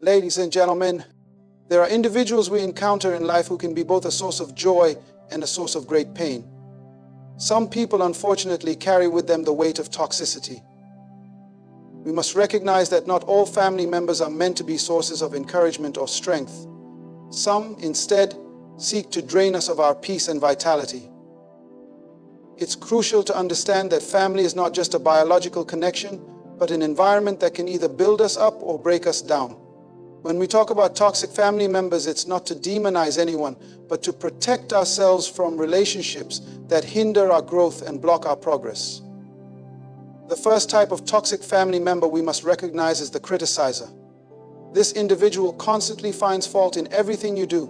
Ladies and gentlemen, there are individuals we encounter in life who can be both a source of joy and a source of great pain. Some people, unfortunately, carry with them the weight of toxicity. We must recognize that not all family members are meant to be sources of encouragement or strength. Some, instead, seek to drain us of our peace and vitality. It's crucial to understand that family is not just a biological connection, but an environment that can either build us up or break us down. When we talk about toxic family members, it's not to demonize anyone, but to protect ourselves from relationships that hinder our growth and block our progress. The first type of toxic family member we must recognize is the criticizer. This individual constantly finds fault in everything you do.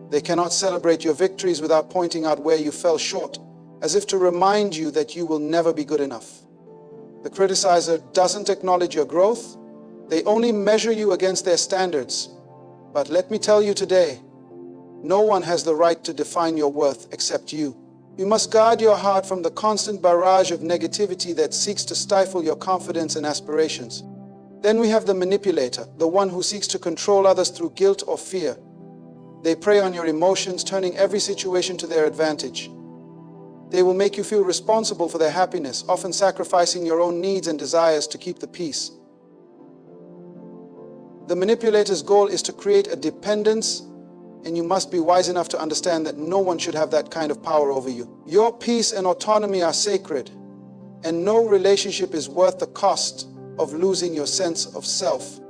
They cannot celebrate your victories without pointing out where you fell short, as if to remind you that you will never be good enough. The criticizer doesn't acknowledge your growth. They only measure you against their standards. But let me tell you today, no one has the right to define your worth except you. You must guard your heart from the constant barrage of negativity that seeks to stifle your confidence and aspirations. Then we have the manipulator, the one who seeks to control others through guilt or fear. They prey on your emotions, turning every situation to their advantage. They will make you feel responsible for their happiness, often sacrificing your own needs and desires to keep the peace. The manipulator's goal is to create a dependence, and you must be wise enough to understand that no one should have that kind of power over you. Your peace and autonomy are sacred, and no relationship is worth the cost of losing your sense of self.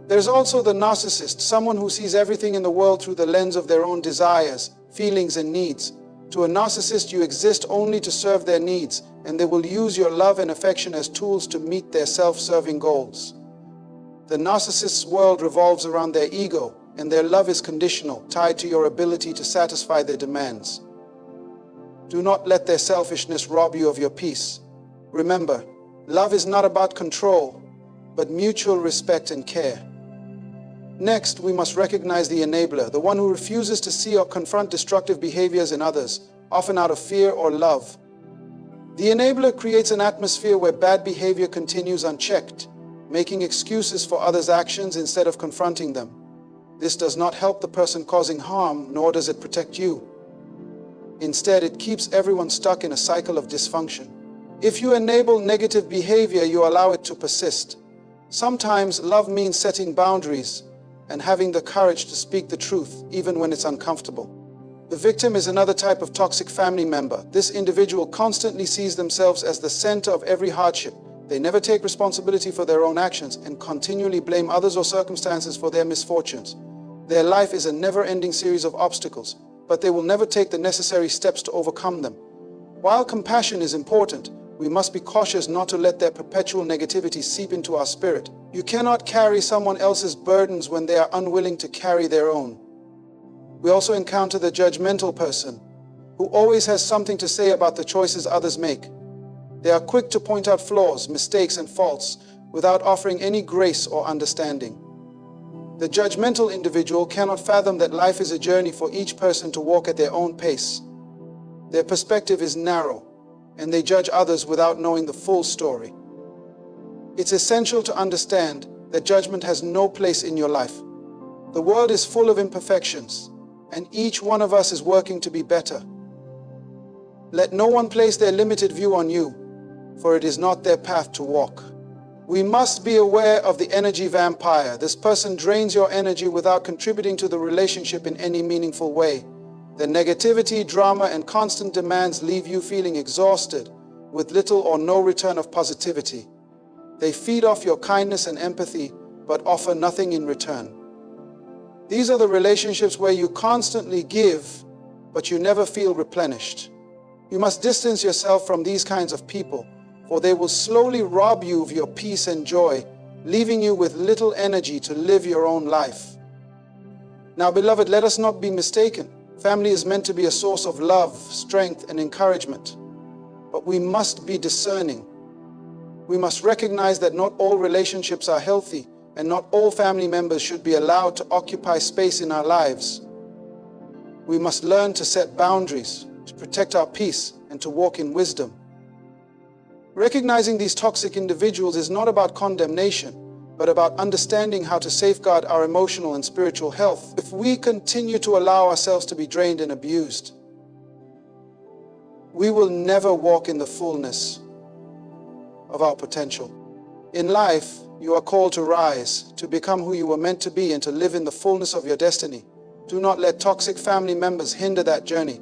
There's also the narcissist, someone who sees everything in the world through the lens of their own desires, feelings, and needs. To a narcissist, you exist only to serve their needs, and they will use your love and affection as tools to meet their self-serving goals. The narcissist's world revolves around their ego, and their love is conditional, tied to your ability to satisfy their demands. Do not let their selfishness rob you of your peace. Remember, love is not about control, but mutual respect and care. Next, we must recognize the enabler, the one who refuses to see or confront destructive behaviors in others, often out of fear or love. The enabler creates an atmosphere where bad behavior continues unchecked, making excuses for others' actions instead of confronting them. This does not help the person causing harm, nor does it protect you. Instead, it keeps everyone stuck in a cycle of dysfunction. If you enable negative behavior, you allow it to persist. Sometimes love means setting boundaries and having the courage to speak the truth, even when it's uncomfortable. The victim is another type of toxic family member. This individual constantly sees themselves as the center of every hardship. They never take responsibility for their own actions and continually blame others or circumstances for their misfortunes. Their life is a never-ending series of obstacles, but they will never take the necessary steps to overcome them. While compassion is important, we must be cautious not to let their perpetual negativity seep into our spirit. You cannot carry someone else's burdens when they are unwilling to carry their own. We also encounter the judgmental person, who always has something to say about the choices others make. They are quick to point out flaws, mistakes, and faults without offering any grace or understanding. The judgmental individual cannot fathom that life is a journey for each person to walk at their own pace. Their perspective is narrow, and they judge others without knowing the full story. It's essential to understand that judgment has no place in your life. The world is full of imperfections, and each one of us is working to be better. Let no one place their limited view on you, for it is not their path to walk. We must be aware of the energy vampire. This person drains your energy without contributing to the relationship in any meaningful way. The negativity, drama, and constant demands leave you feeling exhausted, with little or no return of positivity. They feed off your kindness and empathy, but offer nothing in return. These are the relationships where you constantly give, but you never feel replenished. You must distance yourself from these kinds of people, for they will slowly rob you of your peace and joy, leaving you with little energy to live your own life. Now, beloved, let us not be mistaken. Family is meant to be a source of love, strength, and encouragement. But we must be discerning. We must recognize that not all relationships are healthy, and not all family members should be allowed to occupy space in our lives. We must learn to set boundaries, to protect our peace, and to walk in wisdom. Recognizing these toxic individuals is not about condemnation, but about understanding how to safeguard our emotional and spiritual health. If we continue to allow ourselves to be drained and abused, we will never walk in the fullness of our potential. In life, you are called to rise, to become who you were meant to be, and to live in the fullness of your destiny. Do not let toxic family members hinder that journey.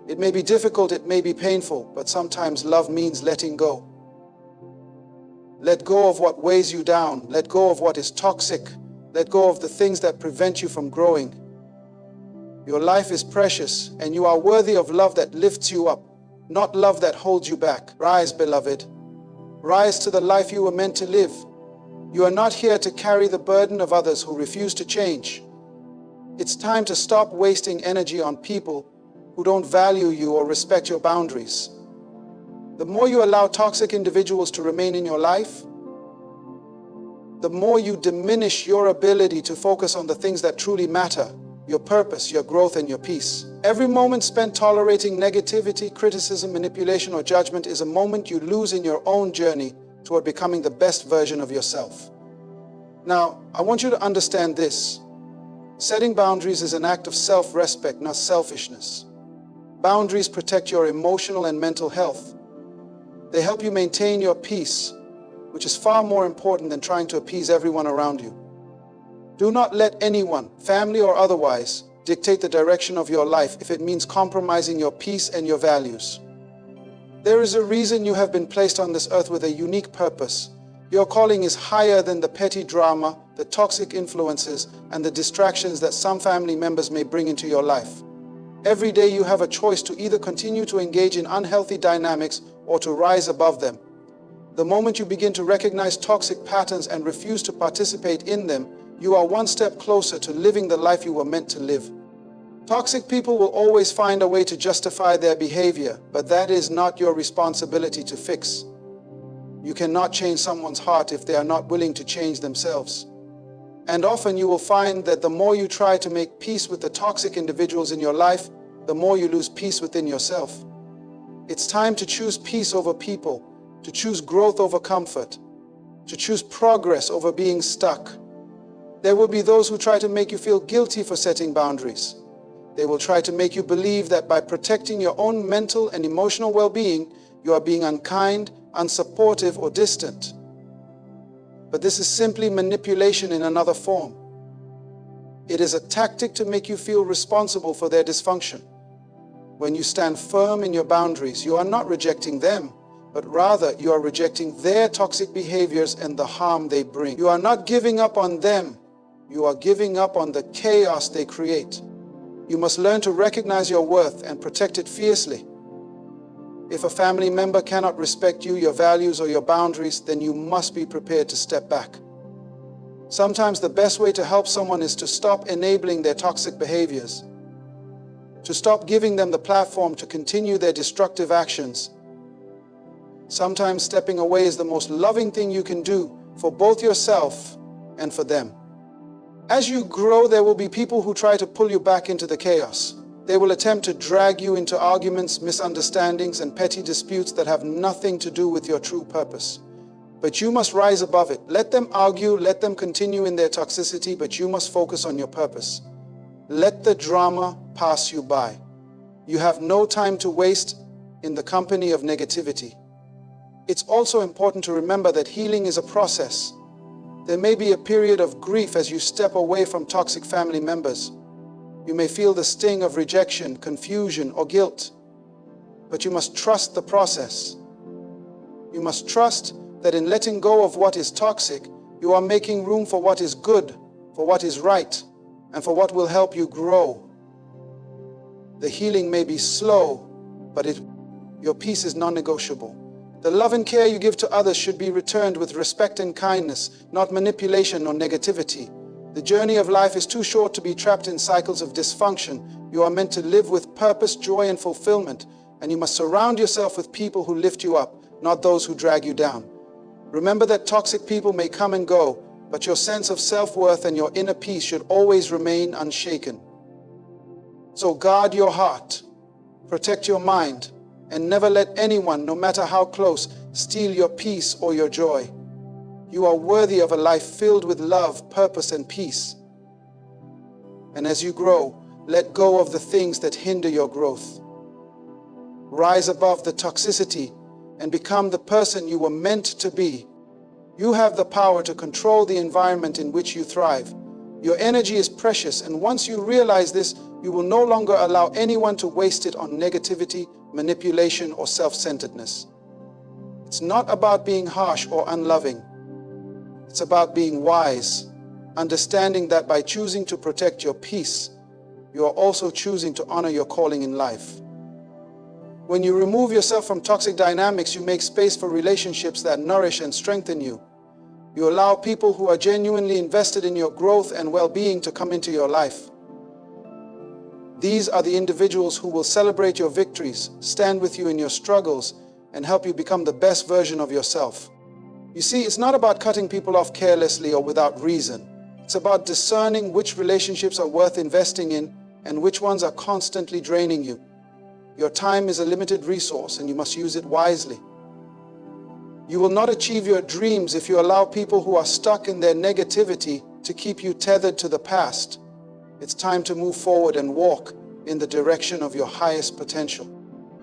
It may be difficult, it may be painful, but sometimes love means letting go. Let go of what weighs you down. Let go of what is toxic. Let go of the things that prevent you from growing. Your life is precious, and you are worthy of love that lifts you up, not love that holds you back. Rise, beloved. Rise to the life you were meant to live. You are not here to carry the burden of others who refuse to change. It's time to stop wasting energy on people who don't value you or respect your boundaries. The more you allow toxic individuals to remain in your life, the more you diminish your ability to focus on the things that truly matter: your purpose, your growth, and your peace. Every moment spent tolerating negativity, criticism, manipulation, or judgment is a moment you lose in your own journey toward becoming the best version of yourself. Now, I want you to understand this. Setting boundaries is an act of self-respect, not selfishness. Boundaries protect your emotional and mental health. They help you maintain your peace, which is far more important than trying to appease everyone around you. Do not let anyone, family or otherwise, dictate the direction of your life if it means compromising your peace and your values. There is a reason you have been placed on this earth with a unique purpose. Your calling is higher than the petty drama, the toxic influences, and the distractions that some family members may bring into your life. Every day you have a choice to either continue to engage in unhealthy dynamics or to rise above them. The moment you begin to recognize toxic patterns and refuse to participate in them, you are one step closer to living the life you were meant to live. Toxic people will always find a way to justify their behavior, but that is not your responsibility to fix. You cannot change someone's heart if they are not willing to change themselves. And often you will find that the more you try to make peace with the toxic individuals in your life, the more you lose peace within yourself. It's time to choose peace over people, to choose growth over comfort, to choose progress over being stuck. There will be those who try to make you feel guilty for setting boundaries. They will try to make you believe that by protecting your own mental and emotional well-being, you are being unkind, unsupportive, or distant. But this is simply manipulation in another form. It is a tactic to make you feel responsible for their dysfunction. When you stand firm in your boundaries, you are not rejecting them, but rather you are rejecting their toxic behaviors and the harm they bring. You are not giving up on them. You are giving up on the chaos they create. You must learn to recognize your worth and protect it fiercely. If a family member cannot respect you, your values, or your boundaries, then you must be prepared to step back. Sometimes the best way to help someone is to stop enabling their toxic behaviors, to stop giving them the platform to continue their destructive actions. Sometimes stepping away is the most loving thing you can do for both yourself and for them. As you grow, there will be people who try to pull you back into the chaos. They will attempt to drag you into arguments, misunderstandings, and petty disputes that have nothing to do with your true purpose. But you must rise above it. Let them argue, let them continue in their toxicity, but you must focus on your purpose. Let the drama pass you by. You have no time to waste in the company of negativity. It's also important to remember that healing is a process. There may be a period of grief as you step away from toxic family members. You may feel the sting of rejection, confusion, or guilt. But you must trust the process. You must trust that in letting go of what is toxic, you are making room for what is good, for what is right, and for what will help you grow. The healing may be slow, but your peace is non-negotiable. The love and care you give to others should be returned with respect and kindness, not manipulation or negativity. The journey of life is too short to be trapped in cycles of dysfunction. You are meant to live with purpose, joy, and fulfillment, and you must surround yourself with people who lift you up, not those who drag you down. Remember that toxic people may come and go, but your sense of self-worth and your inner peace should always remain unshaken. So guard your heart, protect your mind, and never let anyone, no matter how close, steal your peace or your joy. You are worthy of a life filled with love, purpose, and peace. And as you grow, let go of the things that hinder your growth. Rise above the toxicity and become the person you were meant to be. You have the power to control the environment in which you thrive. Your energy is precious, and once you realize this, you will no longer allow anyone to waste it on negativity, manipulation, or self-centeredness. It's not about being harsh or unloving. It's about being wise, understanding that by choosing to protect your peace, you are also choosing to honor your calling in life. When you remove yourself from toxic dynamics, you make space for relationships that nourish and strengthen you. You allow people who are genuinely invested in your growth and well-being to come into your life. These are the individuals who will celebrate your victories, stand with you in your struggles, and help you become the best version of yourself. You see, it's not about cutting people off carelessly or without reason. It's about discerning which relationships are worth investing in and which ones are constantly draining you. Your time is a limited resource, and you must use it wisely. You will not achieve your dreams if you allow people who are stuck in their negativity to keep you tethered to the past. It's time to move forward and walk in the direction of your highest potential.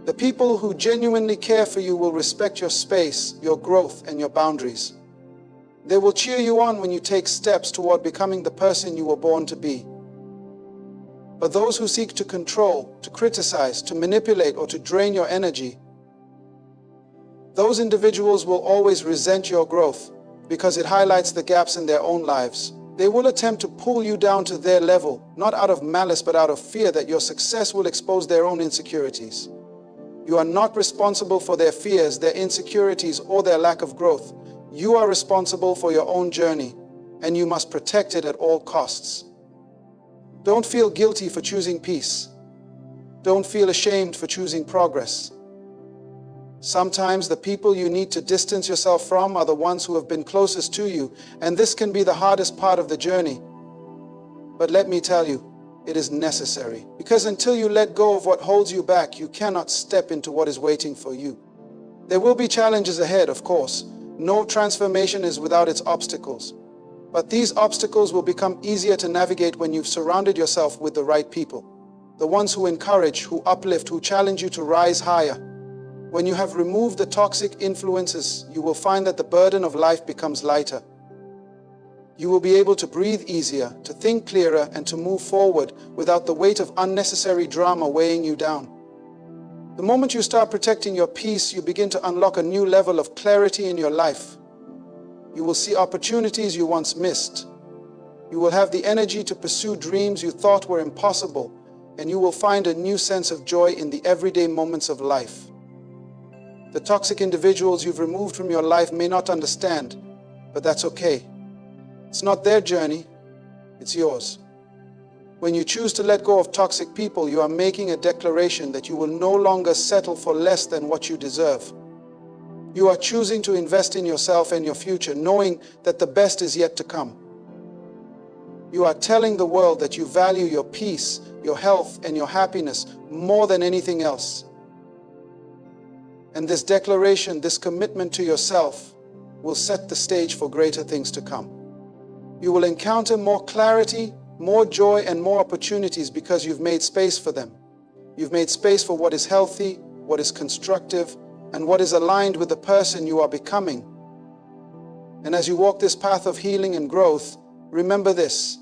The people who genuinely care for you will respect your space, your growth, and your boundaries. They will cheer you on when you take steps toward becoming the person you were born to be. But those who seek to control, to criticize, to manipulate, or to drain your energy, those individuals will always resent your growth because it highlights the gaps in their own lives. They will attempt to pull you down to their level, not out of malice but out of fear that your success will expose their own insecurities. You are not responsible for their fears, their insecurities, or their lack of growth. You are responsible for your own journey, and you must protect it at all costs. Don't feel guilty for choosing peace. Don't feel ashamed for choosing progress. Sometimes the people you need to distance yourself from are the ones who have been closest to you, and this can be the hardest part of the journey. But let me tell you, it is necessary, because until you let go of what holds you back, you cannot step into what is waiting for you. There will be challenges ahead, of course. No transformation is without its obstacles. But these obstacles will become easier to navigate when you've surrounded yourself with the right people. The ones who encourage, who uplift, who challenge you to rise higher. When you have removed the toxic influences, you will find that the burden of life becomes lighter. You will be able to breathe easier, to think clearer, and to move forward without the weight of unnecessary drama weighing you down. The moment you start protecting your peace, you begin to unlock a new level of clarity in your life. You will see opportunities you once missed. You will have the energy to pursue dreams you thought were impossible, and you will find a new sense of joy in the everyday moments of life. The toxic individuals you've removed from your life may not understand, but that's okay. It's not their journey, it's yours. When you choose to let go of toxic people, you are making a declaration that you will no longer settle for less than what you deserve. You are choosing to invest in yourself and your future, knowing that the best is yet to come. You are telling the world that you value your peace, your health, and your happiness more than anything else. And this declaration, this commitment to yourself, will set the stage for greater things to come. You will encounter more clarity, more joy, and more opportunities because you've made space for them. You've made space for what is healthy, what is constructive, and what is aligned with the person you are becoming. And as you walk this path of healing and growth, remember this: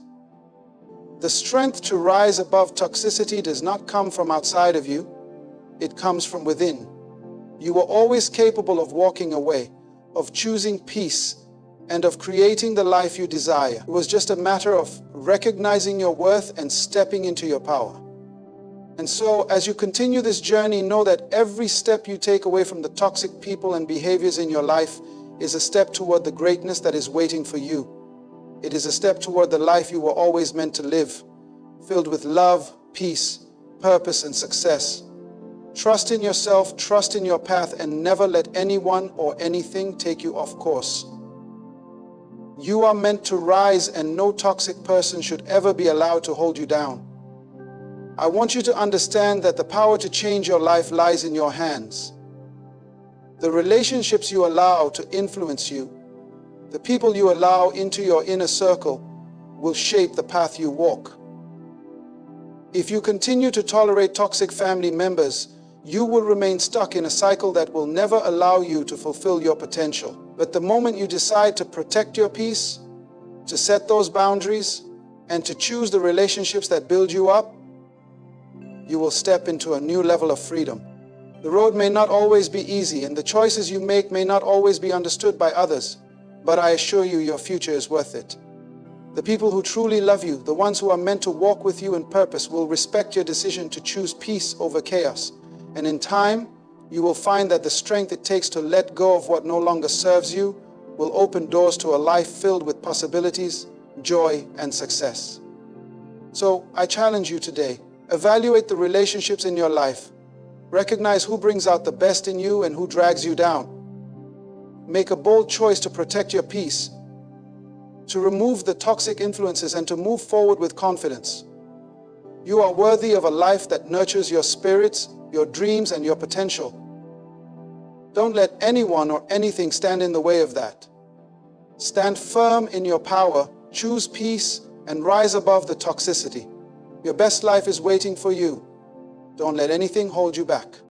the strength to rise above toxicity does not come from outside of you, it comes from within. You were always capable of walking away, of choosing peace, and of creating the life you desire. It was just a matter of recognizing your worth and stepping into your power. And so, as you continue this journey, know that every step you take away from the toxic people and behaviors in your life is a step toward the greatness that is waiting for you. It is a step toward the life you were always meant to live, filled with love, peace, purpose, and success. Trust in yourself, trust in your path, and never let anyone or anything take you off course. You are meant to rise, and no toxic person should ever be allowed to hold you down. I want you to understand that the power to change your life lies in your hands. The relationships you allow to influence you, The people you allow into your inner circle will shape the path you walk. If you continue to tolerate toxic family members, you will remain stuck in a cycle that will never allow you to fulfill your potential. But the moment you decide to protect your peace, to set those boundaries, and to choose the relationships that build you up, you will step into a new level of freedom. The road may not always be easy, and the choices you make may not always be understood by others, but I assure you your future is worth it. The people who truly love you, the ones who are meant to walk with you in purpose, will respect your decision to choose peace over chaos. And in time, you will find that the strength it takes to let go of what no longer serves you will open doors to a life filled with possibilities, joy, and success. So, I challenge you today. Evaluate the relationships in your life. Recognize who brings out the best in you and who drags you down. Make a bold choice to protect your peace, to remove the toxic influences, and to move forward with confidence. You are worthy of a life that nurtures your spirits, your dreams, and your potential. Don't let anyone or anything stand in the way of that. Stand firm in your power, choose peace, and rise above the toxicity. Your best life is waiting for you. Don't let anything hold you back.